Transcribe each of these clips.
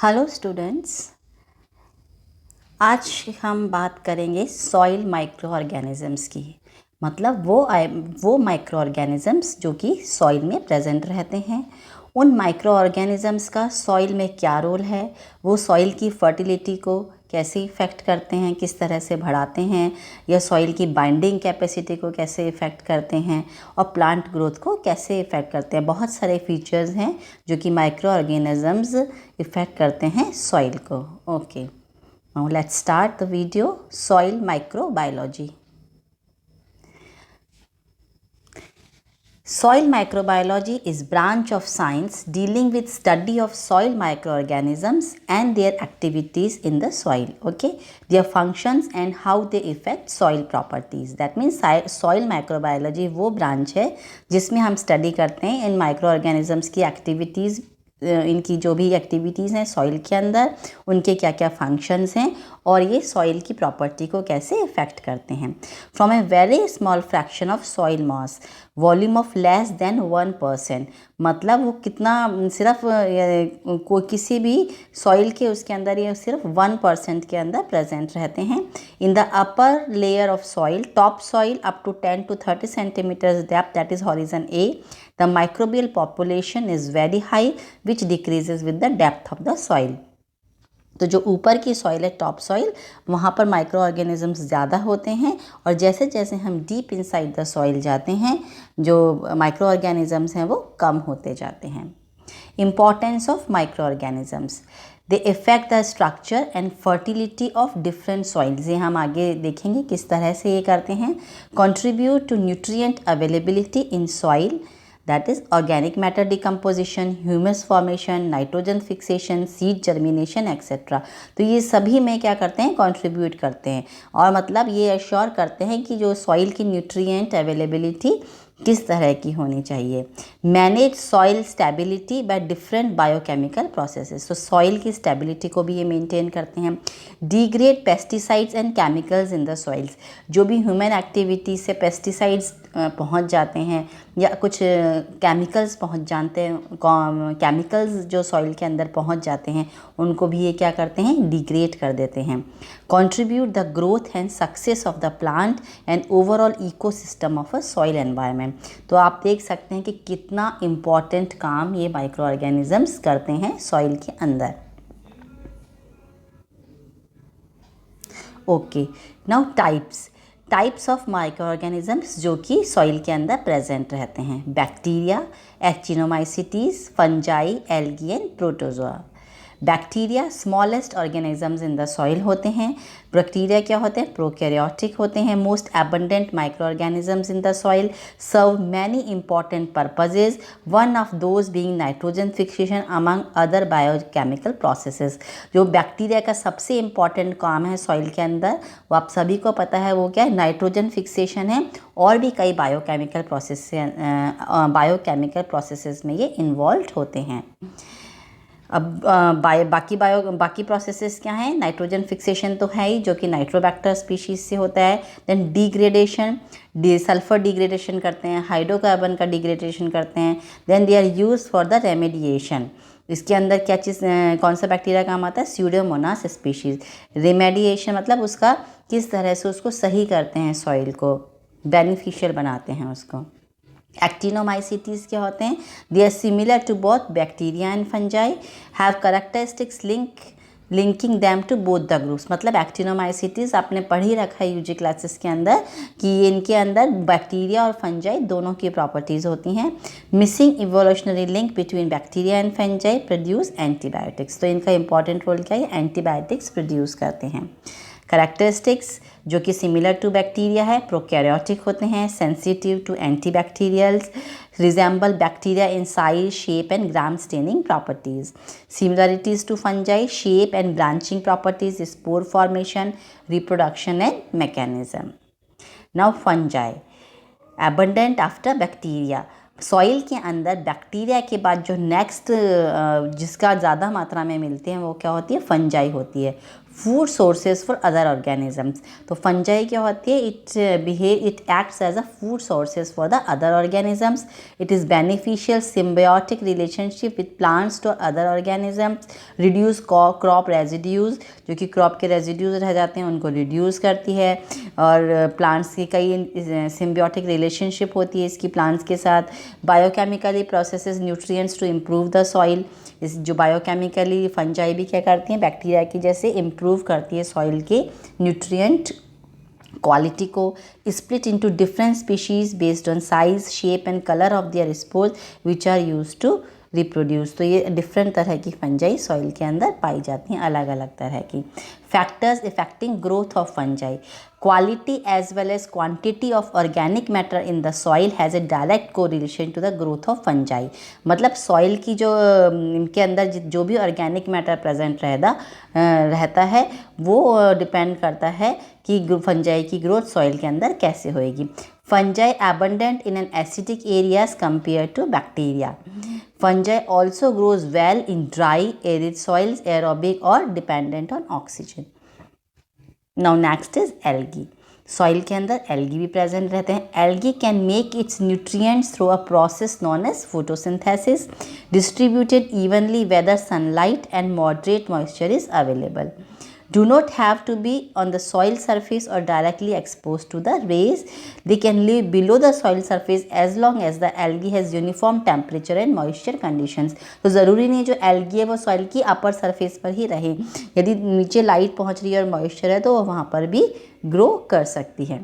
Hello students, आज हम बात करेंगे सॉइल माइक्रो ऑर्गेनिज़म्स की। मतलब वो माइक्रो ऑर्गेनिज़म्स जो कि सॉइल में प्रेजेंट रहते हैं। उन माइक्रो ऑर्गेनिज़म्स का सॉइल में क्या रोल है, वो सॉइल की फर्टिलिटी को कैसे इफ़ेक्ट करते हैं, किस तरह से बढ़ाते हैं, या सॉइल की बाइंडिंग कैपेसिटी को कैसे इफ़ेक्ट करते हैं, और प्लांट ग्रोथ को कैसे इफ़ेक्ट करते हैं। बहुत सारे फीचर्स हैं जो कि माइक्रो ऑर्गेनिज़म्स इफ़ेक्ट करते हैं सॉइल को। Okay, now let's start the video. Soil microbiology. Soil microbiology is branch of science dealing with study of soil microorganisms and their activities in the soil. Okay, their functions and how they affect soil properties. That means soil microbiology वो branch है जिसमें हम study करते हैं इन microorganisms की activities, इनकी जो भी एक्टिविटीज़ हैं सॉइल के अंदर, उनके क्या क्या फंक्शंस हैं और ये सॉइल की प्रॉपर्टी को कैसे इफ़ेक्ट करते हैं। From a very small fraction of soil mass, volume of less than 1%, मतलब वो कितना, सिर्फ कोई किसी भी सॉइल के उसके अंदर ये सिर्फ 1% के अंदर प्रेजेंट रहते हैं। In the upper layer of soil, top soil up to 10 to 30 centimetres depth, that is horizon A, the microbial population is very high which decreases with the depth of the soil. तो जो ऊपर की soil है, top soil, वहाँ पर micro organisms ज़्यादा होते हैं, और जैसे जैसे हम डीप इनसाइड द सॉइल जाते हैं जो माइक्रो ऑर्गेनिजम्स हैं वो कम होते जाते हैं। Importance of micro organisms, they effect the structure and fertility of different soils. ये हम आगे देखेंगे किस तरह से ये करते हैं। Contribute to nutrient availability in soil, that is organic matter decomposition, humus formation, nitrogen fixation, seed germination etc. तो ये सभी में क्या करते हैं, कंट्रीब्यूट करते हैं, और मतलब ये एश्योर करते हैं कि जो सॉइल की न्यूट्रिएंट अवेलेबिलिटी किस तरह की होनी चाहिए। Manage soil stability by different biochemical processes, तो सॉइल की स्टेबिलिटी को भी ये मेंटेन करते हैं। Degrade pesticides and chemicals in the soils, जो भी ह्यूमन एक्टिविटी से पेस्टिसाइड्स पहुंच जाते हैं या कुछ केमिकल्स पहुंच जाते हैं, केमिकल्स जो सॉइल के अंदर पहुंच जाते हैं उनको भी ये क्या करते हैं, डिग्रेड कर देते हैं। Contribute the growth and success of the plant and overall ecosystem of a soil environment. तो आप देख सकते हैं कि कितना इम्पॉर्टेंट काम ये माइक्रो ऑर्गेनिजम्स करते हैं सॉइल के अंदर। Okay, now types of micro organisms जो कि सॉइल के अंदर प्रेजेंट रहते हैं। Bacteria, actinomycetes, fungi, algae and protozoa. Bacteria smallest organisms in the soil होते हैं। बैक्टीरिया क्या होते हैं, प्रोकैरियोटिक होते हैं। Most abundant micro organisms in the soil, serve many important purposes, one of those being nitrogen fixation among other biochemical processes. जो bacteria का सबसे इम्पॉर्टेंट काम है सॉइल के अंदर, वो आप सभी को पता है, वो क्या है, नाइट्रोजन फिक्सेशन है, और भी कई बायोकेमिकल प्रोसेसेस में ये इन्वॉल्व होते हैं। अब बाकी प्रोसेसेस क्या हैं, नाइट्रोजन फिक्सेशन तो है ही, जो कि नाइट्रोबैक्टर स्पीशीज़ से होता है। देन डिग्रेडेशन, सल्फर डिग्रेडेशन करते हैं, हाइड्रोकार्बन का डिग्रेडेशन करते हैं। Then they are use for the remediation. इसके अंदर क्या चीज़, कौन सा बैक्टीरिया काम आता है, स्यूडोमोनास स्पीशीज़। रेमेडिएशन मतलब उसका किस तरह से उसको सही करते हैं, सॉइल को बेनिफिशियल बनाते हैं उसको। एक्टिनोमाइसीटीज क्या होते हैं, they are similar to both bacteria and fungi, have characteristics linking them to both the groups. मतलब एक्टिनोमाइसीटीज आपने पढ़ ही रखा है यूजी क्लासेस के अंदर कि इनके अंदर बैक्टीरिया और फंजाई दोनों की प्रॉपर्टीज़ होती हैं। Missing evolutionary link between bacteria and fungi produce antibiotics. तो इनका इंपॉर्टेंट रोल क्या है, एंटीबायोटिक्स प्रोड्यूस करते हैं। कैरेक्टरिस्टिक्स जो कि सिमिलर टू बैक्टीरिया है, प्रोकैरियोटिक होते हैं, sensitive to antibacterials, resemble bacteria in size, shape and gram staining properties. Similarities to fungi, shape and branching properties, spore formation, reproduction and mechanism. Now fungi abundant after bacteria, soil के अंदर bacteria के बाद जो next जिसका ज़्यादा मात्रा में मिलते हैं वो क्या होती है, फंजाई होती है। Food sources for other organisms. तो फंजाई क्या होती है, it acts as a food sources for the other organisms. It is beneficial symbiotic relationship with plants to other organisms, reduce crop residues, जो कि क्रॉप के residues रह जाते हैं उनको रिड्यूस करती है। और प्लांट्स की कई सिम्बायोटिक रिलेशनशिप होती है इसकी प्लांट्स के साथ। Biochemically processes nutrients to improve the soil, इस जो बायोकेमिकली फंजाई भी क्या करती हैं, बैक्टीरिया की जैसे इम्प्रूव करती है सॉइल के न्यूट्रिएंट क्वालिटी को। Split into different species based on size, shape and colour of their spores which are use to reproduce. तो ये डिफरेंट तरह की फंजाई सॉइल के अंदर पाई जाती हैं, अलग अलग तरह की। Factors affecting growth of fungi, quality as well as quantity of organic matter in the soil has a direct correlation to the growth of fungi. मतलब सॉइल की जो इनके अंदर जो भी ऑर्गेनिक मैटर प्रेजेंट रहता है वो डिपेंड करता है कि फंजाई की ग्रोथ सॉइल के अंदर कैसे होएगी। Fungi abundant in an acidic areas compared to bacteria. Fungi also grows well in dry, arid soils, aerobic or dependent on oxygen. Now next is algae. Soil के अंदर एल्गी भी present रहते हैं। Algae can make its nutrients through a process known as photosynthesis, distributed evenly whether sunlight and moderate moisture is available, do not have to be on the soil surface or directly exposed to the rays. They can live below the soil surface as long as the algae has uniform temperature and moisture conditions. तो ज़रूरी नहीं जो algae है वो soil की upper surface पर ही रहे, यदि नीचे लाइट पहुंच रही है और मॉइस्चर है तो वो वहाँ पर भी ग्रो कर सकती है।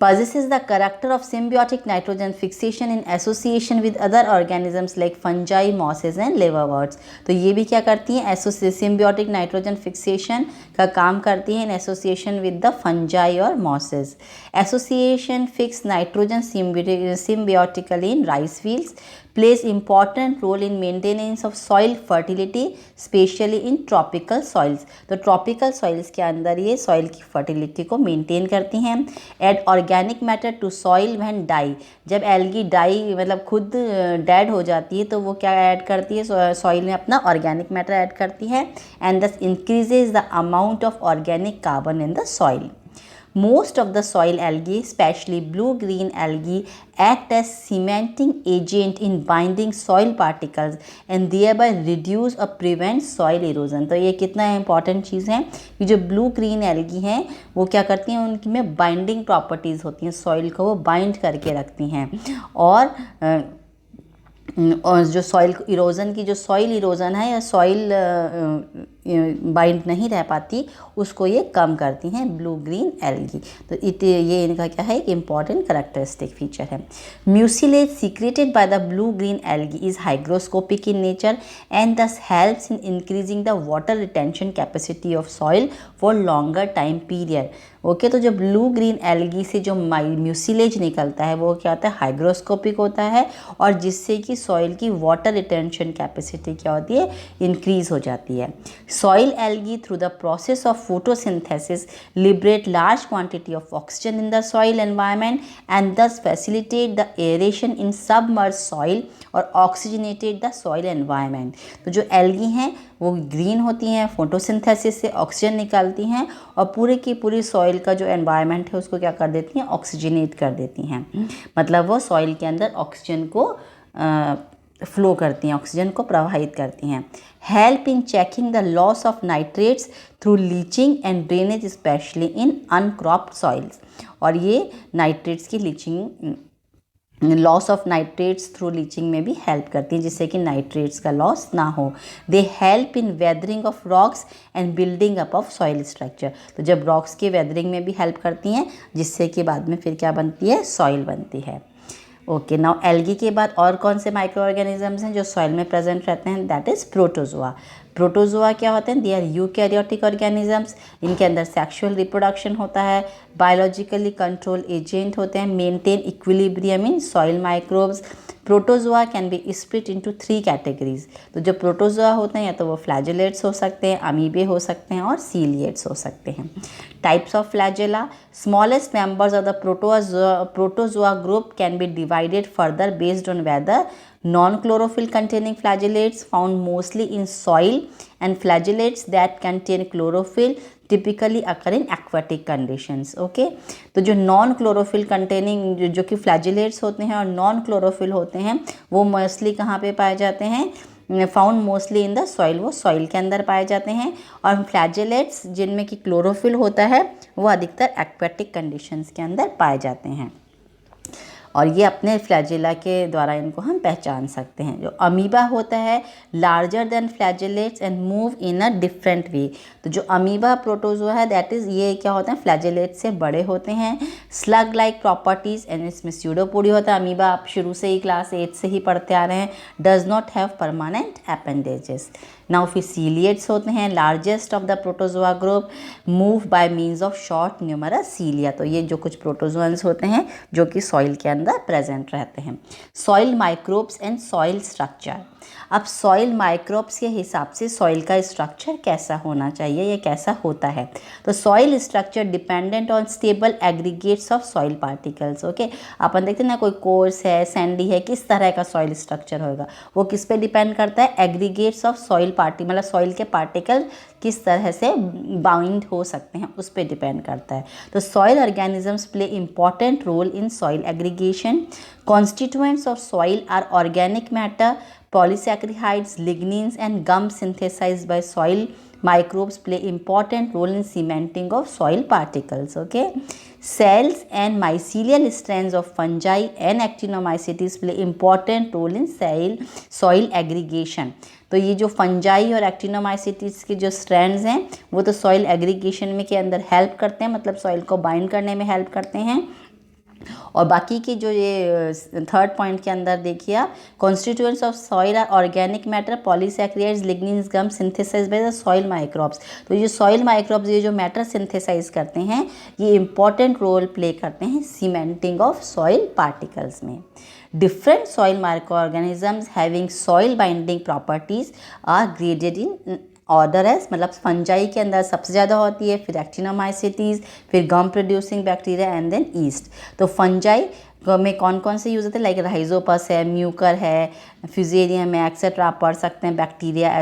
Possesses the character of symbiotic nitrogen fixation in association with other organisms like fungi, mosses and liverworts. तो ये भी क्या करती हैं, symbiotic nitrogen fixation का काम करती हैं in association with the fungi और mosses. Association fix nitrogen symbiotically in rice fields, plays important role in maintenance of soil fertility, especially in tropical soils. तो tropical soils के अंदर ये soil की fertility को maintain करती हैं। Add organic matter to soil when die. जब algae die मतलब खुद dead हो जाती है तो वो क्या ऐड करती है, soil में अपना organic matter ऐड करती है and thus increases the amount of organic carbon in the soil. Most of the soil algae, especially blue-green algae, act as cementing agent in binding soil particles and thereby reduce or prevent soil erosion. तो ये कितना important चीज़ है कि जो blue-green algae हैं वो क्या करती हैं, उनकी में binding properties होती हैं, soil को वो bind करके रखती हैं और जो सॉइल इरोज़न की जो सॉइल इरोज़न है या सॉइल बाइंड नहीं रह पाती उसको ये कम करती हैं ब्लू ग्रीन एल्गी। तो ये इनका क्या है, एक इम्पॉर्टेंट करेक्टरिस्टिक फीचर है। Mucilage secreted by the blue green algae is hygroscopic in nature and thus helps in increasing the water retention capacity of soil for longer time period. Okay, तो जो blue green algae से जो mucilage निकलता है वो क्या होता है, हाइग्रोस्कोपिक होता है और जिससे कि सॉइल की वाटर रिटेंशन कैपेसिटी क्या होती है, इंक्रीज हो जाती है। Soil algae through the process of photosynthesis liberate large quantity of oxygen in the soil environment and thus facilitate the aeration in submerged soil और oxygenated the soil environment. तो जो algae हैं वो ग्रीन होती हैं, फोटोसिंथेसिस से oxygen निकालती हैं और पूरे की पूरी सॉइल का जो एनवायरनमेंट है उसको क्या कर देती हैं, ऑक्सीजनेट कर देती हैं। मतलब वो सॉइल के अंदर ऑक्सीजन को फ्लो करती हैं, ऑक्सीजन को प्रवाहित करती हैं। Help in checking the loss of nitrates through leaching and drainage specially in uncropped soils. और ये नाइट्रेट्स की leaching, loss of nitrates through leaching में भी हेल्प करती हैं जिससे कि नाइट्रेट्स का लॉस ना हो। They help in weathering of rocks and building up of soil structure. तो जब रॉक्स के वेदरिंग में भी हेल्प करती हैं जिससे कि बाद में फिर क्या बनती है, सॉइल बनती है। ओके, नाउ एल्गी के बाद और कौन से माइक्रो ऑर्गेनिजम्स हैं जो सॉइल में प्रेजेंट रहते हैं, दैट इज़ प्रोटोजोआ। प्रोटोजोआ क्या होते हैं, दे आर यूकैरियोटिक ऑर्गेनिजम्स। इनके अंदर सेक्सुअल रिप्रोडक्शन होता है, बायोलॉजिकली कंट्रोल एजेंट होते हैं, maintain equilibrium in soil microbes. Protozoa can be split into 3 categories. तो जो प्रोटोजोआ होते हैं या तो वो फ्लैजेलेट्स हो सकते हैं, अमीबे हो सकते हैं और सीलिएट्स हो सकते हैं। Types of flagella, smallest members of the protozoa group can be divided further based on whether non chlorophyll containing flagellates found mostly in soil and flagellates that contain chlorophyll typically occur in aquatic conditions. Okay, तो जो non chlorophyll containing जो कि फ्लैजेलेट्स होते हैं और non chlorophyll होते हैं वो मोस्टली कहाँ पे पाए जाते हैं, found mostly in the soil, वो सॉइल के अंदर पाए जाते हैं। और फ्लैजेलेट्स जिनमें कि क्लोरोफिल होता है वो अधिकतर एक्वेटिक कंडीशंस के अंदर पाए जाते हैं और ये अपने फ्लैजेला के द्वारा इनको हम पहचान सकते हैं। जो अमीबा होता है larger than flagellates and move in a different way. तो जो अमीबा प्रोटोजोआ है दैट इज़ ये क्या होते हैं, फ्लैजेलेट्स से बड़े होते हैं। स्लग लाइक प्रॉपर्टीज़ एंड इसमें स्यूडोपोडिया होता है। अमीबा आप शुरू से ही क्लास 8 से ही पढ़ते आ रहे हैं। Does not have permanent appendages. Now फिर सीलिएट्स होते हैं, largest of the protozoa group, move by means of short numerous cilia. तो ये जो कुछ प्रोटोजोअन्स होते हैं जो कि सॉइल के अंदर प्रेजेंट रहते हैं। Soil microbes and soil structure. अब सॉइल माइक्रोब्स के हिसाब से सॉइल का स्ट्रक्चर कैसा होना चाहिए या कैसा होता है। तो soil structure dependent on stable aggregates of soil particles. Okay, अपन देखते हैं ना कोई कोर्स है, सैंडी है, किस तरह का सॉइल स्ट्रक्चर होगा वो किस पे डिपेंड करता है, एग्रीगेट्स ऑफ सॉइल पार्टी मतलब सॉइल के पार्टिकल किस तरह से बाउंड हो सकते हैं उस पर डिपेंड करता है। तो soil organisms play important role in soil aggregation. Constituents of soil are organic matter, polysaccharides, lignins and gum synthesized by soil microbes play important role in cementing of soil particles. Okay, cells and mycelial strands of fungi and actinomycetes play important role in soil aggregation. तो ये जो fungi और actinomycetes के जो strands हैं वो तो soil aggregation में के अंदर हेल्प करते हैं, मतलब सॉइल को बाइंड करने में हेल्प करते हैं। और बाकी की जो ये थर्ड पॉइंट के अंदर देखिए आप, constituents of soil are organic matter, polysaccharides, lignins, gum synthesize by the soil microbes. तो ये सॉइल माइक्रोब्स ये जो मैटर सिंथेसाइज करते हैं ये इंपॉर्टेंट रोल प्ले करते हैं सीमेंटिंग ऑफ सॉइल पार्टिकल्स में। Different soil micro organisms having soil binding properties are graded in order है, मतलब फंजाई के अंदर सबसे ज़्यादा होती है, फिर एक्टिनोमाइसिटीज़, फिर gum producing bacteria and then yeast. तो फंजाई में कौन कौन से यूज़ होते हैं, लाइक राइजोपस है, म्यूकर है, फ्यूजेरियम है, एक्सेट्रा आप पढ़ सकते हैं। बैक्टीरिया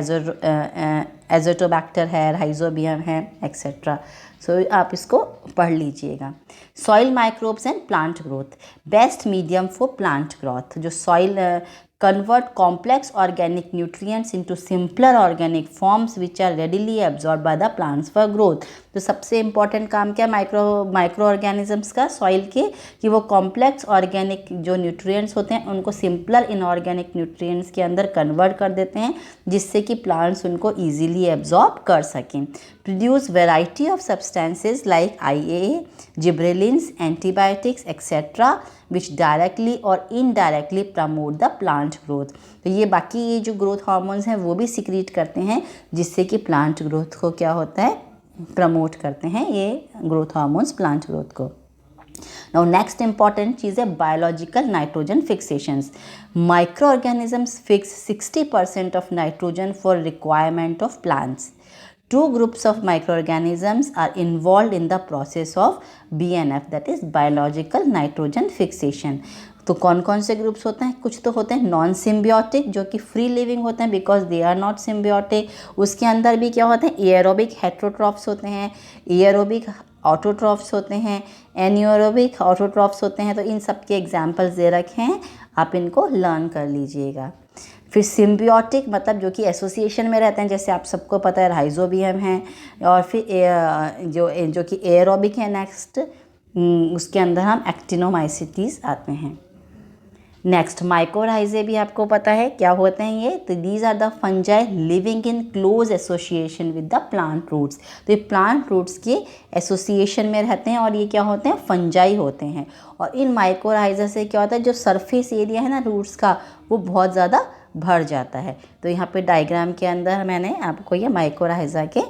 एजोटोबैक्टर है, राइजोबियम है, एक्सेट्रा। सो आप इसको पढ़ लीजिएगा। Soil microbes and plant growth, best medium for plant growth. जो soil convert complex organic nutrients into simpler organic forms which are readily absorbed by the plants for growth। तो सबसे important काम क्या micro organisms का soil के, कि वो complex organic जो न्यूट्रिएंट्स होते हैं उनको सिंपलर इनऑर्गेनिक न्यूट्रिएंट्स के अंदर कन्वर्ट कर देते हैं जिससे कि प्लांट्स उनको ईजिली एब्जॉर्ब कर सकें। Produce variety of substances like IAA, gibberellins, antibiotics etcetera which directly or indirectly promote the plant growth। तो ये बाकी ये जो ग्रोथ हार्मोन्स हैं वो भी सिक्रीट करते हैं जिससे कि प्लांट ग्रोथ को क्या होता है, प्रमोट करते हैं ये ग्रोथ हार्मोन्स प्लांट ग्रोथ को। नाउ नेक्स्ट इंपॉर्टेंट चीज़ है biological nitrogen फिक्सेशंस। Micro organisms fix 60% of nitrogen for requirement of plants. Two groups of microorganisms are involved in the process of BNF, that is biological nitrogen fixation। तो कौन कौन से groups होते हैं, कुछ तो होते हैं नॉन सिम्बियोटिक जो कि फ्री लिविंग होते हैं because they are not symbiotic. उसके अंदर भी क्या होते हैं, एयरोबिक हेट्रोट्रॉफ्स होते हैं, एयरोबिक ऑटोट्रॉफ्स होते हैं, एनियोरोबिक ऑटोट्रॉफ्स होते हैं। तो इन सब के एग्जाम्पल्स दे रखे हैं, आप इनको लर्न कर लीजिएगा। फिर सिम्बियोटिक मतलब जो कि एसोसिएशन में रहते हैं, जैसे आप सबको पता है राइजोबियम है। और फिर जो कि एयरोबिक है नेक्स्ट, उसके अंदर हम एक्टिनोमाइसिटीज़ आते हैं। नेक्स्ट माइकोराइजे भी आपको पता है क्या होते हैं ये, तो these are the fungi living in close association with the plant roots. तो ये प्लांट रूट्स के एसोसिएशन में रहते हैं और ये क्या होते हैं, फंजाई होते हैं। और इन माइकोराइजा से क्या होता है, जो सरफेस एरिया है ना रूट्स का वो बहुत ज़्यादा भर जाता है। तो यहाँ पे डायग्राम के अंदर मैंने आपको ये माइकोराइजा के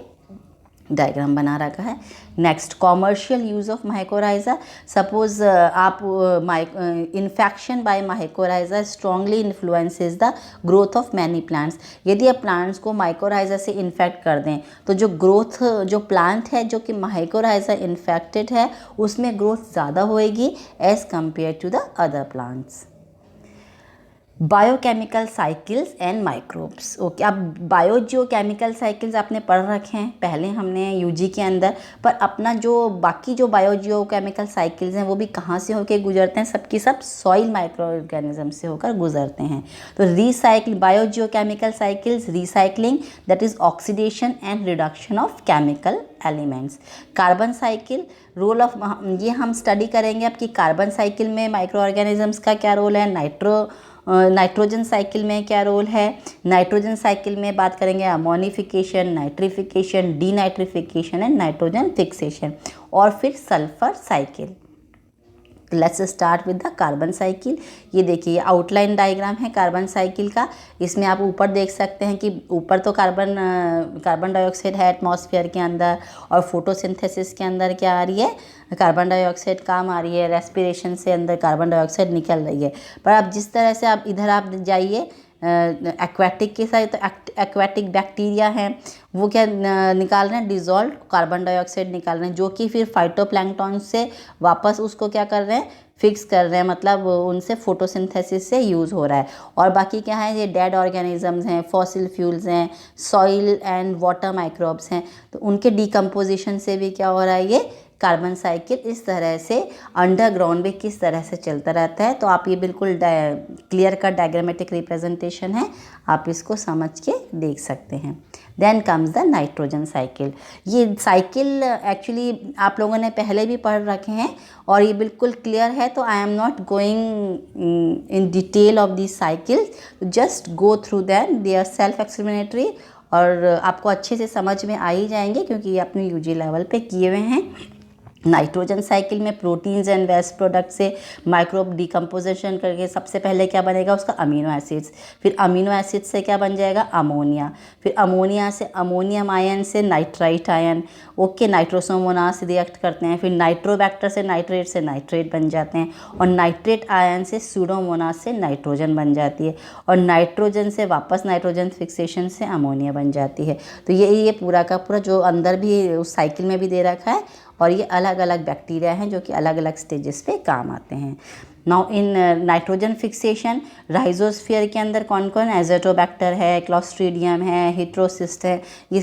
डायग्राम बना रखा है। Next commercial use of mycorrhiza. Suppose आप infection by mycorrhiza strongly influences the growth of many plants. यदि आप प्लांट्स को माइकोराइजा से इन्फेक्ट कर दें तो जो ग्रोथ जो प्लांट है जो कि माइकोराइजा इन्फेक्टेड है उसमें ग्रोथ ज़्यादा होएगी as compare to the other plants. Biochemical cycles and microbes. Okay, अब बायोजियोकेमिकल साइकिल्स आपने पढ़ रखे हैं पहले हमने यूजी के अंदर, पर अपना जो बाकी जो बायोजियोकेमिकल साइकिल्स हैं वो भी कहाँ से होकर गुजरते हैं, सबकी सब सॉइल माइक्रो ऑर्गेनिज्म से होकर गुजरते हैं। तो recycle biogeochemical cycles, recycling that is oxidation and reduction of chemical elements. Carbon cycle, role of, ये हम स्टडी करेंगे अब कि कार्बन साइकिल में माइक्रो ऑर्गेनिजम्स का क्या रोल है, नाइट्रोजन साइकिल में क्या रोल है। नाइट्रोजन साइकिल में बात करेंगे ammonification, nitrification, denitrification and nitrogen fixation. और फिर sulphur cycle. Let's start with the carbon cycle. ये देखिए आउटलाइन डायग्राम है कार्बन साइकिल का। इसमें आप ऊपर देख सकते हैं कि ऊपर तो कार्बन डाइऑक्साइड है एटमॉस्फेयर के अंदर, और फोटोसिंथेसिस के अंदर क्या आ रही है, कार्बन डाइऑक्साइड काम आ रही है, रेस्पिरेशन से अंदर कार्बन डाइऑक्साइड निकल रही है। पर अब जिस तरह से आप इधर आप जाइए एक्वेटिक के साथ, तो एक्वेटिक बैक्टीरिया हैं वो क्या निकाल रहे हैं, डिज़ोल्व कार्बन डाइऑक्साइड निकाल रहे हैं, जो कि फिर फाइटोप्लैंक्टन से वापस उसको क्या कर रहे हैं, फिक्स कर रहे हैं, मतलब उनसे फोटोसिंथेसिस से यूज़ हो रहा है। और बाकी क्या है, ये डेड ऑर्गेनिजम्स हैं, फॉसिल फ्यूल्स हैं, सॉइल एंड वाटर माइक्रोब्स हैं, तो उनके डिकम्पोजिशन से भी क्या हो रहा है, ये कार्बन साइकिल इस तरह से अंडरग्राउंड में किस तरह से चलता रहता है। तो आप ये बिल्कुल क्लियर का डायग्रामेटिक रिप्रेजेंटेशन है, आप इसको समझ के देख सकते हैं। Then comes the nitrogen cycle. ये साइकिल एक्चुअली आप लोगों ने पहले भी पढ़ रखे हैं और ये बिल्कुल क्लियर है, तो I am not going in detail of this cycle, just go through them, they are self explanatory और आपको अच्छे से समझ में आ ही जाएंगे क्योंकि ये अपने यूजी लेवल पे किए हुए हैं। नाइट्रोजन साइकिल में प्रोटीन्स एंड वेस्ट प्रोडक्ट से माइक्रोब डिकम्पोजिशन करके सबसे पहले क्या बनेगा उसका अमीनो एसिड्स, फिर अमीनो एसिड से क्या बन जाएगा अमोनिया, फिर अमोनिया से अमोनियम आयन से नाइट्राइट आयन, ओके, नाइट्रोसोमोनास से रिएक्ट करते हैं, फिर नाइट्रोबैक्टर से नाइट्रेट बन जाते हैं, और नाइट्रेट आयन से सूडोमोनास से नाइट्रोजन बन जाती है, और नाइट्रोजन से वापस नाइट्रोजन फिक्सेशन से अमोनिया बन जाती है। तो ये पूरा का पूरा जो अंदर भी उस साइकिल में भी दे रखा है, और ये अलग अलग बैक्टीरिया हैं जो कि अलग अलग स्टेजेस पे काम आते हैं। Now in nitrogen fixation, rhizosphere के अंदर कौन कौन, एज़ोटोबैक्टर है, क्लॉस्ट्रीडियम है, हिट्रोसिस्ट है, ये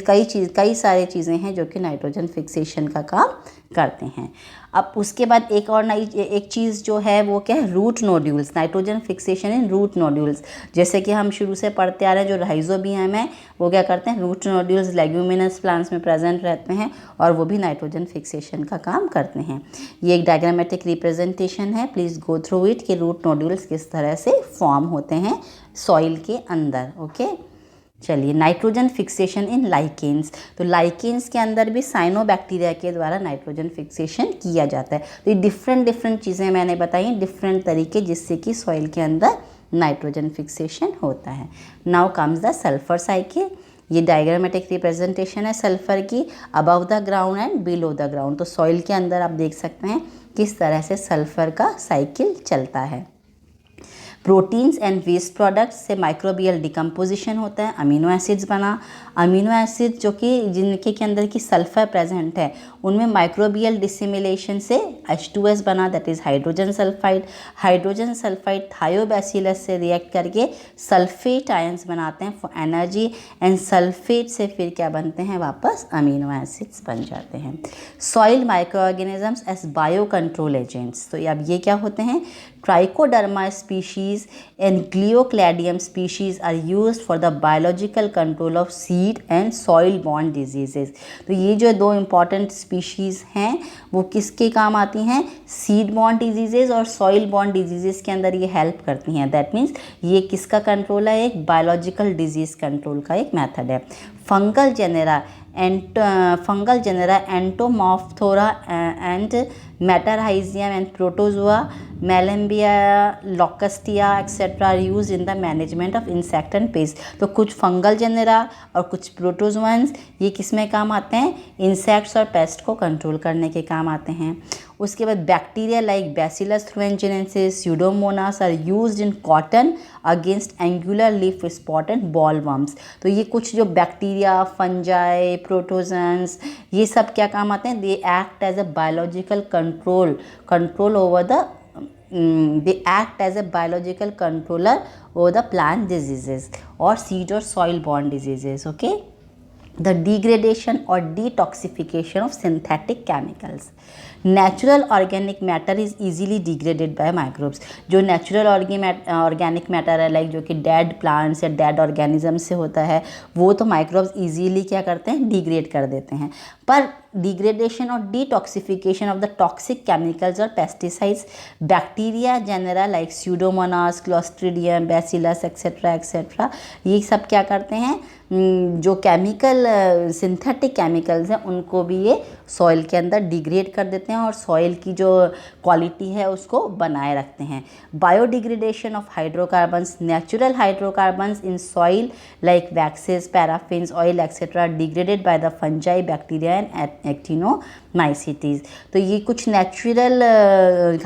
कई सारी चीज़ें हैं जो कि नाइट्रोजन फिक्सेशन का काम करते हैं। अब उसके बाद एक चीज़ जो है वो क्या है, root nodules, nitrogen fixation in root nodules. जैसे कि हम शुरू से पढ़ते आ रहे हैं, जो राइजोबियम है वो क्या करते हैं, रूट नोड्यूल्स लेग्यूमिनस प्लांट्स में प्रेजेंट रहते हैं और वो भी नाइट्रोजन फिक्सेशन का काम करते हैं। ये एक डायग्रामेटिक रिप्रेजेंटेशन है, प्लीज़ गो थ्रू इट कि रूट नोड्यूल्स किस तरह से फॉर्म होते हैं सॉइल के अंदर। ओके, चलिए नाइट्रोजन फिक्सेशन इन लाइकेन्स, तो लाइकेन्स के अंदर भी साइनोबैक्टीरिया के द्वारा नाइट्रोजन फिक्सेशन किया जाता है। तो ये डिफरेंट चीज़ें मैंने बताई, डिफरेंट तरीके जिससे कि सॉइल के अंदर नाइट्रोजन फिक्सेशन होता है। Now comes the sulphur cycle. ये डायग्रामेटिक रिप्रेजेंटेशन है सल्फर की, above the ground and below the ground. तो सॉइल के अंदर आप देख सकते हैं किस तरह से सल्फर का साइकिल चलता है। प्रोटीन्स एंड वेस्ट प्रोडक्ट्स से माइक्रोबियल डिकम्पोजिशन होता है, अमीनो एसिड्स बना। अमीनो एसिड जो कि जिनके के अंदर की सल्फर प्रेजेंट है उनमें माइक्रोबियल डिसिमिलेशन से H2S बना, that is hydrogen sulphide. Hydrogen sulphide Thiobacillus से रिएक्ट करके सल्फेट आयंस बनाते हैं फॉर एनर्जी, एंड सल्फेट से फिर क्या बनते हैं, वापस अमीनो एसिड्स बन जाते हैं। Soil micro organisms as bio control agents, तो अब ये क्या होते हैं, trichoderma species and gliocladium species are used for the biological control of seed and soil borne diseases. तो ये जो दो इम्पॉर्टेंट स्पीशीज़ हैं वो किसके काम आती हैं, सीड बॉर्न डिजीजेज और सॉइल बॉर्न डिजीजेज के अंदर ये हेल्प करती हैं। दैट मीन्स ये किसका कंट्रोल है, एक बायोलॉजिकल डिजीज़ कंट्रोल का एक मेथड है। Fungal genera entomophthora and metarhizium and protozoa, malamoeba, locustae etcetera are use in the management of insect and pest. तो कुछ फंगल जेनेरा और कुछ प्रोटोजोअन्स ये किस में काम आते हैं, इंसेक्ट्स और पेस्ट को कंट्रोल करने के काम आते हैं। उसके बाद bacteria like bacillus thuringiensis, pseudomonas are used in cotton against angular leaf spot and bollworms. तो ये कुछ जो बैक्टीरिया, फंजाई, प्रोटोजन्स ये सब क्या काम आते हैं, they act as a biological control over the they act as a biological controller over the plant diseases or seed or soil borne diseases. Okay, the degradation or detoxification of synthetic chemicals. Natural organic matter is easily degraded by microbes. जो natural organic matter है, like जो कि dead plants या dead organisms से होता है, वो तो microbes easily क्या करते हैं, degrade कर देते हैं. पर degradation और detoxification of the toxic chemicals or pesticides, bacteria genera like Pseudomonas, Clostridium, Bacillus, etc., ये सब क्या करते हैं, जो केमिकल सिंथेटिक केमिकल्स हैं उनको भी ये सॉइल के अंदर डिग्रेड कर देते हैं और सॉइल की जो क्वालिटी है उसको बनाए रखते हैं. Biodegradation of hydrocarbons. Natural hydrocarbons in soil like waxes, paraffins, oil etcetera degraded by the fungi, bacteria and actinomycetes. तो ये कुछ नेचुरल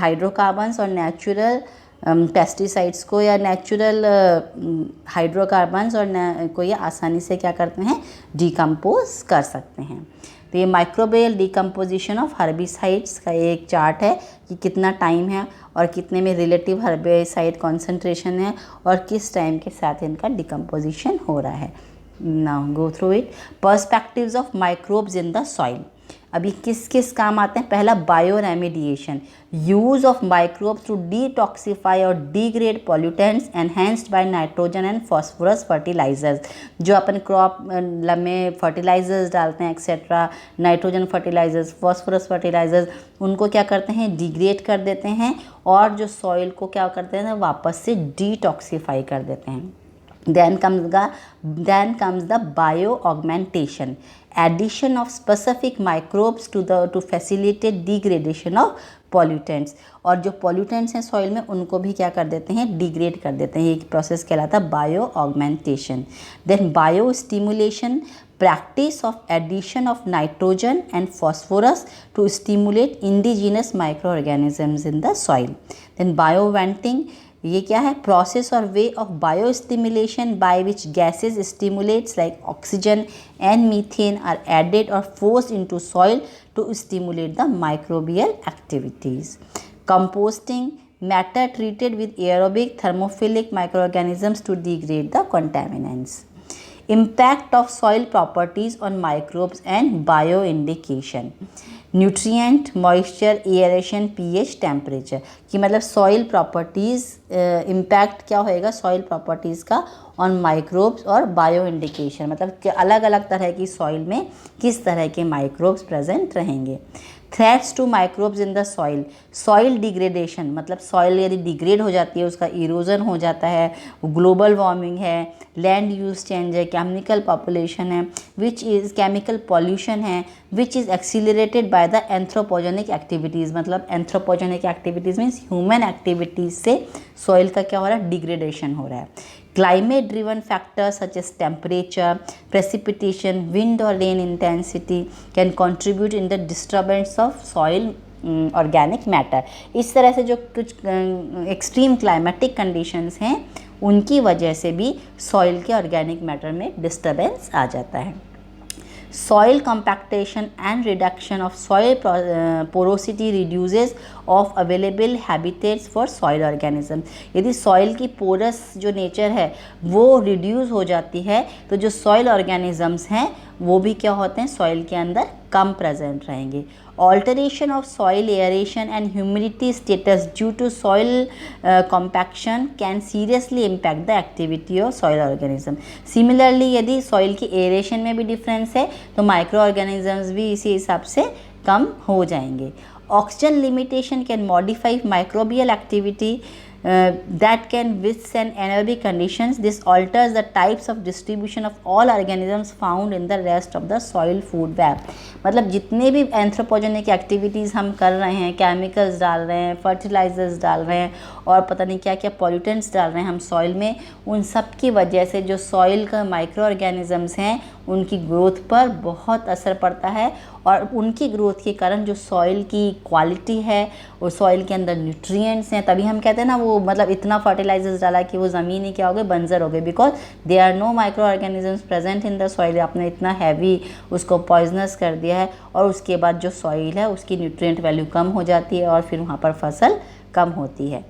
हाइड्रोकार्बन्स और नेचुरल पेस्टिसाइड्स को या नेचुरल हाइड्रोकार्बन्स और को ये आसानी से क्या करते हैं, डिकम्पोज कर सकते हैं. तो ये माइक्रोबियल डिकम्पोजिशन ऑफ हर्बिसाइड्स का एक चार्ट है कि कितना टाइम है और कितने में रिलेटिव हर्बिसाइड कॉन्सेंट्रेशन है और किस टाइम के साथ इनका डिकम्पोजिशन हो रहा है. Now go through it. Perspectives of microbes in the soil. अभी किस किस काम आते हैं. पहला, bio remediation. Use of microbes to detoxify or degrade pollutants enhanced by nitrogen and phosphorus fertilizers. जो अपन क्रॉप में फर्टिलाइजर्स डालते हैं etcetera, nitrogen fertilizers, phosphorus fertilizers, उनको क्या करते हैं, डिग्रेड कर देते हैं और जो सॉइल को क्या करते हैं, वापस से डिटॉक्सिफाई कर देते हैं. Then comes the bio-augmentation, addition of specific microbes to facilitate degradation of pollutants. और जो pollutants हैं सॉइल में उनको भी क्या कर देते हैं, डिग्रेड कर देते हैं. ये प्रोसेस कहलाता है bio-augmentation. Then bio-stimulation, practice of addition of nitrogen and phosphorus to stimulate indigenous microorganisms in the soil. Then bio-venting, ये क्या है, प्रोसेस और way of bio stimulation by which gases stimulates like oxygen and methane are added or forced into soil to stimulate the microbial activities. Composting, matter treated with aerobic thermophilic microorganisms to degrade the contaminants. Impact of soil properties on microbes and bio indication. Nutrient, moisture, aeration, pH, temperature. कि मतलब soil properties, impact क्या होएगा soil properties का on microbes और bio indication, मतलब कि अलग अलग तरह की सॉइल में किस तरह के माइक्रोब्स प्रेजेंट रहेंगे. Threats to microbes in the soil. Soil degradation, मतलब सॉइल यदि डिग्रेड हो जाती है, उसका इरोजन हो जाता है, ग्लोबल वार्मिंग है, लैंड यूज चेंज है, केमिकल पॉपुलेशन है, विच इज़ केमिकल पॉल्यूशन है, which is accelerated by the anthropogenic activities. मतलब anthropogenic activities means human activities से सॉइल का क्या हो रहा है, डिग्रेडेशन हो रहा है. Climate driven factors such as temperature, precipitation, wind or rain intensity can contribute in the disturbance of soil organic matter. इस तरह से जो कुछ एक्सट्रीम क्लाइमेटिक कंडीशंस हैं उनकी वजह से भी सॉइल के ऑर्गेनिक मैटर में डिस्टर्बेंस आ जाता है. Soil compactation and reduction of soil porosity reduces of available habitats for soil organisms. यदि soil की porous जो nature है वो reduce हो जाती है तो जो soil organisms हैं वो भी क्या होते हैं, soil के अंदर कम present रहेंगे. Alteration of soil aeration and humidity status due to soil compaction can seriously impact the activity of soil organism. Similarly, यदि soil की aeration में भी difference है तो microorganisms भी इसी हिसाब से कम हो जाएंगे. Oxygen limitation can modify microbial activity that can withstand anaerobic conditions. This alters the types of distribution of all organisms found in the rest of the soil food web. मतलब जितने भी एंथ्रोपोजेनिक एक्टिविटीज़ हम कर रहे हैं, chemicals डाल रहे हैं, फर्टिलाइजर्स डाल रहे हैं और पता नहीं क्या क्या पॉल्यूटेंट्स डाल रहे हैं हम सॉइल में, उन सब की वजह से जो सॉइल का माइक्रो ऑर्गेनिजम्स हैं उनकी ग्रोथ पर बहुत असर पड़ता है और उनकी ग्रोथ के कारण जो सॉइल की क्वालिटी है और सॉइल के अंदर न्यूट्रिएंट्स हैं, तभी हम कहते हैं ना वो मतलब इतना फर्टिलाइजर्स डाला कि वो ज़मीन ही क्या हो गई, बंजर हो गई, because they are no micro organisms present in the soil. आपने इतना हैवी उसको पॉइजनस कर दिया है और उसके बाद जो सॉइल है उसकी न्यूट्रिएंट वैल्यू कम हो जाती है और फिर वहाँ पर फसल कम होती है।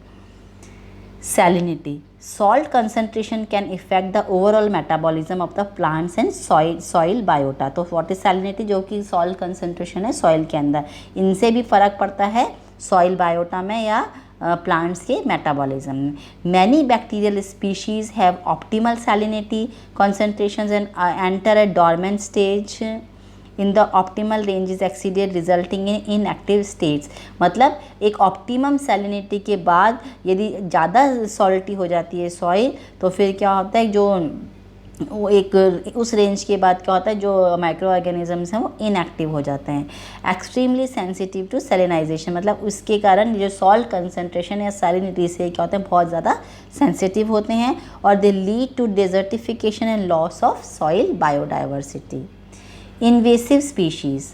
Salinity. Salt concentration can affect the overall metabolism of the plants and soil biota. तो what is salinity? जो कि salt concentration है soil के अंदर, इनसे भी फ़र्क पड़ता है soil biota में या plants के metabolism में. Many bacterial species have optimal salinity concentrations and enter a dormant stage in the optimal range is exceeded resulting in inactive states. मतलब एक ऑप्टिमम सैलिनिटी के बाद यदि ज़्यादा सॉल्टी हो जाती है सॉइल तो फिर क्या होता है, जो वो एक उस रेंज के बाद क्या होता है, जो माइक्रो ऑर्गेनिजम्स हैं वो इनएक्टिव हो जाते हैं. एक्सट्रीमली सेंसिटिव टू सैलिनाइजेशन, मतलब उसके कारण जो सॉल्ट कंसनट्रेशन या सैलिनिटी से क्या होता है बहुत ज़्यादा सेंसिटिव होते हैं और they lead to desertification and loss of soil biodiversity. Invasive species.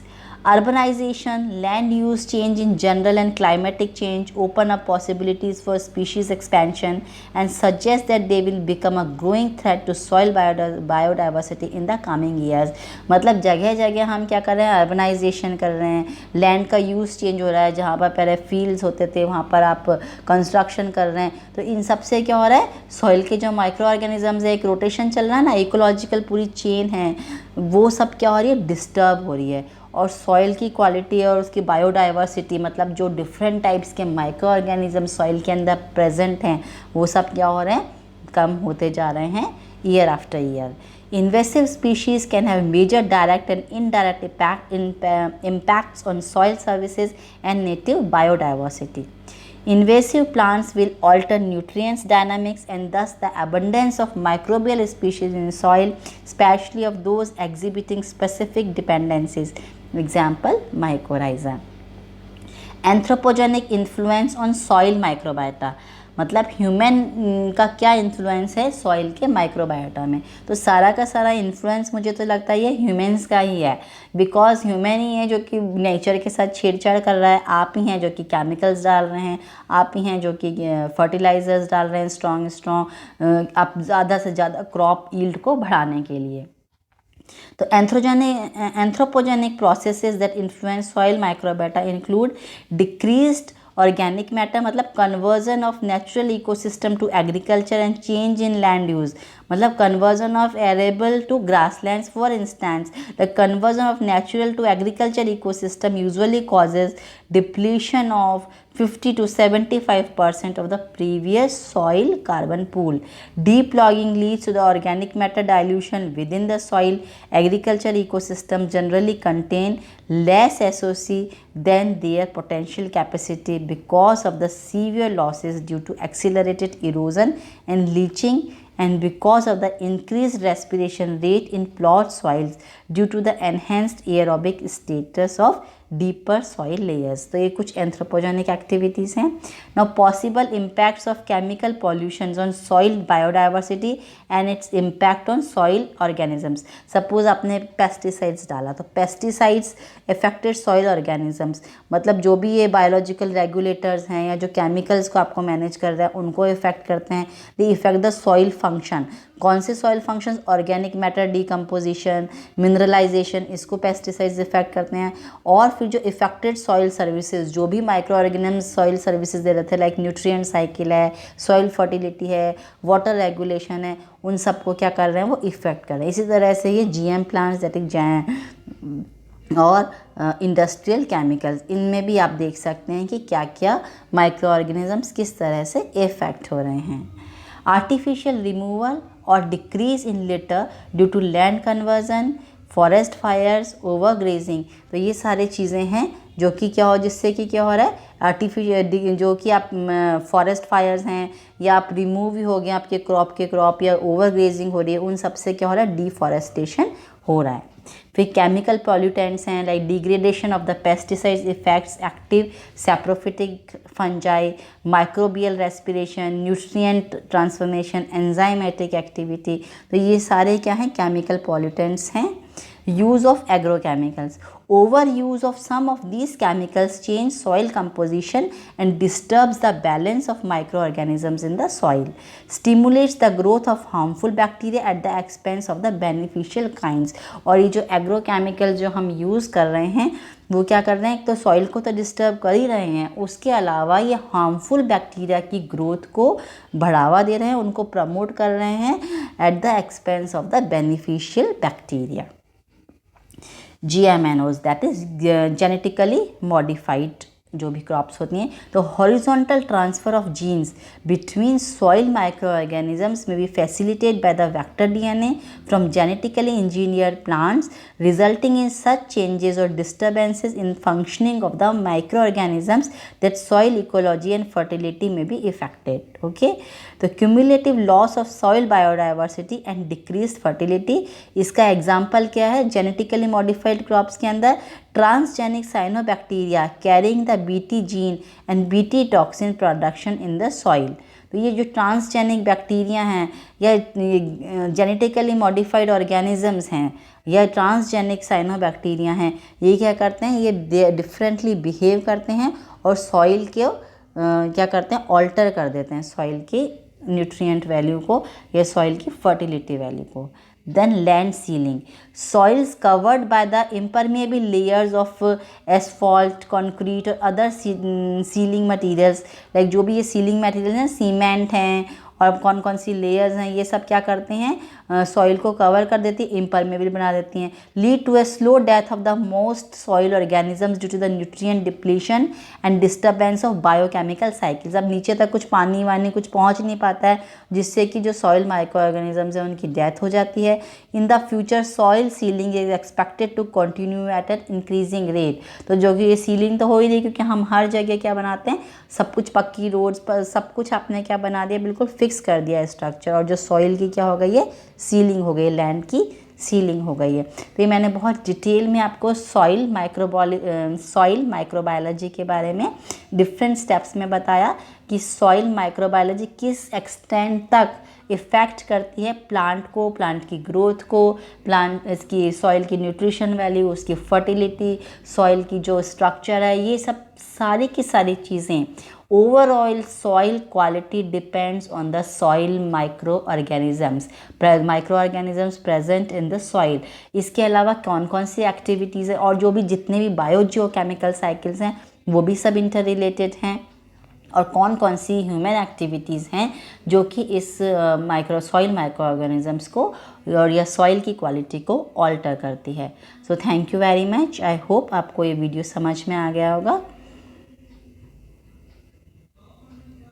Urbanization, land use change in general and climatic change open up possibilities for species expansion and suggest that they will become a growing threat to soil biodiversity in the coming years. मतलब जगह जगह हम क्या कर रहे हैं, urbanisation कर रहे हैं, लैंड का यूज़ चेंज हो रहा है, जहाँ पर पहले फील्ड्स होते थे वहाँ पर आप कंस्ट्रक्शन कर रहे हैं, तो इन सब से क्या हो रहा है, सॉइल के जो माइक्रो ऑर्गेनिजम्स है, एक रोटेशन चल रहा है ना, इकोलॉजिकल पूरी चेन है, वो सब क्या हो रही है, डिस्टर्ब हो रही है. और सॉइल की क्वालिटी और उसकी बायोडाइवर्सिटी, मतलब जो डिफरेंट टाइप्स के माइक्रो ऑर्गेनिज्म सॉइल के अंदर प्रेजेंट हैं, वो सब क्या हो रहे हैं, कम होते जा रहे हैं year after year. Invasive species can have major direct and indirect impacts on soil services and native biodiversity. Invasive plants will alter nutrients dynamics and thus the abundance of microbial species in soil, especially of those exhibiting specific dependencies. Example, mycorrhiza. Anthropogenic influence on soil microbiota. मतलब human का क्या influence है soil के microbiota में, तो सारा का सारा इन्फ्लुएंस मुझे तो लगता है ये ह्यूमन्स का ही है, बिकॉज ह्यूमन ही है जो कि नेचर के साथ छेड़छाड़ कर रहा है. आप ही हैं जो कि केमिकल्स डाल रहे हैं, आप ही हैं जो कि फर्टिलाइजर्स डाल रहे हैं स्ट्रॉन्ग आप ज़्यादा से ज़्यादा क्रॉप यील्ड को बढ़ाने के लिए. तो anthropogenic processes that influence soil microbiota include decreased organic matter, मतलब conversion of natural ecosystem to agriculture and change in land use, मतलब conversion of arable to grasslands. For instance the conversion of natural to agriculture ecosystem usually causes depletion of 50 to 75% of the previous soil carbon pool. Deep logging leads to the organic matter dilution within the soil. Agriculture ecosystems generally contain less SOC than their potential capacity because of the severe losses due to accelerated erosion and leaching, and because of the increased respiration rate in plot soils due to the enhanced aerobic status of deeper soil layers. तो ये कुछ anthropogenic activities हैं. Now possible impacts of chemical pollutions on soil biodiversity and its impact on soil organisms. Suppose आपने pesticides डाला, तो pesticides affected soil organisms, मतलब जो भी ये बायोलॉजिकल रेगुलेटर्स हैं या जो केमिकल्स को आपको मैनेज कर रहे हैं उनको इफेक्ट करते हैं. They effect the soil function. कौन से soil functions, organic matter decomposition, mineralization, इसको पेस्टिसाइड्स इफेक्ट करते हैं. और फिर जो इफेक्टेड सॉइल सर्विसेज, जो भी माइक्रो ऑर्गेनिजम्स सॉइल सर्विसेज दे रहे थे, लाइक न्यूट्रिएंट साइकिल है, सॉइल फर्टिलिटी है, वाटर रेगुलेशन है, उन सबको क्या कर रहे हैं, वो इफेक्ट कर रहे हैं. इसी तरह से ये GM प्लांट्स और इंडस्ट्रियल केमिकल्स, इनमें भी आप देख सकते हैं कि क्या क्या माइक्रो ऑर्गेनिजम्स किस तरह से इफेक्ट हो रहे हैं. आर्टिफिशियल रिमूवल और decrease in litter due to land conversion, forest fires, overgrazing. तो ये सारी चीज़ें हैं जो कि क्या हो, जिससे कि क्या हो रहा है, आर्टिफिशियल जो कि आप फॉरेस्ट फायर्स हैं या आप रिमूव ही हो गए आपके क्रॉप या ओवरग्रेजिंग हो रही है, उन सब से क्या हो रहा है, डिफॉरेस्टेशन हो रहा है. फिर केमिकल पॉल्यूटेंट्स हैं like degradation of the pesticides effects active saprophytic fungi, microbial respiration, nutrient transformation, enzymatic activity. तो ये सारे क्या हैं, केमिकल पॉल्यूटेंट्स हैं. Use of agrochemicals. Overuse of some of these chemicals change soil composition and disturbs the balance of microorganisms in the soil, stimulates the growth of harmful bacteria at the expense of the beneficial kinds। और ये जो agrochemical जो हम use कर रहे हैं वो क्या कर रहे हैं, एक तो सॉइल को तो डिस्टर्ब कर ही रहे हैं, उसके अलावा ये हार्मफुल बैक्टीरिया की ग्रोथ को बढ़ावा दे रहे हैं, उनको प्रमोट कर रहे हैं at the expense of the beneficial bacteria. GMNOs, that is genetically modified जो भी क्रॉप्स होती हैं। तो horizontal transfer of genes between soil micro organisms may be facilitated by the vector DNA from genetically engineered plants, resulting in such changes or disturbances in functioning of the micro organisms that soil ecology and fertility may be affected. Okay, तो cumulative loss of soil biodiversity and decrease fertility, इसका example क्या है, genetically modified crops के अंदर transgenic cyanobacteria carrying the BT gene and BT toxin production in the soil. तो ये जो transgenic bacteria हैं या जेनेटिकली मॉडिफाइड ऑर्गेनिजम्स हैं या ट्रांसजेनिक साइनोबैक्टीरिया हैं, ये क्या करते हैं, ये डिफरेंटली बिहेव करते हैं और सॉइल को क्या करते हैं, ऑल्टर कर देते हैं सॉइल की न्यूट्रिएंट वैल्यू को या सॉइल की फर्टिलिटी वैल्यू को। Then land sealing, soils covered by the impermeable layers of asphalt, concrete और other sealing materials, like जो भी ये sealing materials हैं, सीमेंट हैं और कौन कौन सी लेयर्स हैं, ये सब क्या करते हैं, सॉइल को कवर कर देती है, इम्परमेबल बना देती हैं, lead to a slow death of the most soil organisms due to the nutrient depletion and disturbance of biochemical cycles. अब नीचे तक कुछ पानी वानी कुछ पहुंच नहीं पाता है, जिससे कि जो सॉइल माइक्रो ऑर्गेनिजम्स हैं उनकी डेथ हो जाती है। In the future soil sealing is expected to continue at an increasing rate. तो जो कि ये सीलिंग तो हो ही नहीं, क्योंकि हम हर जगह क्या बनाते हैं, सब कुछ पक्की रोड्स पर सब कुछ आपने क्या बना दिया, बिल्कुल फिक्स कर दिया है स्ट्रक्चर, और जो सॉइल की क्या हो गई है, सीलिंग हो गई, लैंड की सीलिंग हो गई है। तो ये मैंने बहुत डिटेल में आपको सॉइल माइक्रोबायोलॉजी के बारे में डिफरेंट स्टेप्स में बताया कि सॉइल माइक्रोबायोलॉजी किस एक्सटेंट तक इफ़ेक्ट करती है प्लांट को, प्लांट की ग्रोथ को, प्लांट इसकी सॉइल की न्यूट्रिशन वैल्यू, उसकी फर्टिलिटी, सॉइल की जो स्ट्रक्चर है, ये सब सारी की सारी चीज़ें। Overall soil quality depends on the soil micro organisms present in the soil. इसके अलावा कौन कौन सी एक्टिविटीज़ है और जो भी जितने भी बायोजियोकेमिकल साइकिल्स हैं वो भी सब इंटर रिलेटेड हैं, और कौन कौन सी ह्यूमन एक्टिविटीज़ हैं जो कि इस सॉइल माइक्रो ऑर्गेनिजम्स को और या सॉइल की क्वालिटी को ऑल्टर करती है। So thank you very much. I hope आपको ये वीडियो समझ में आ गया होगा।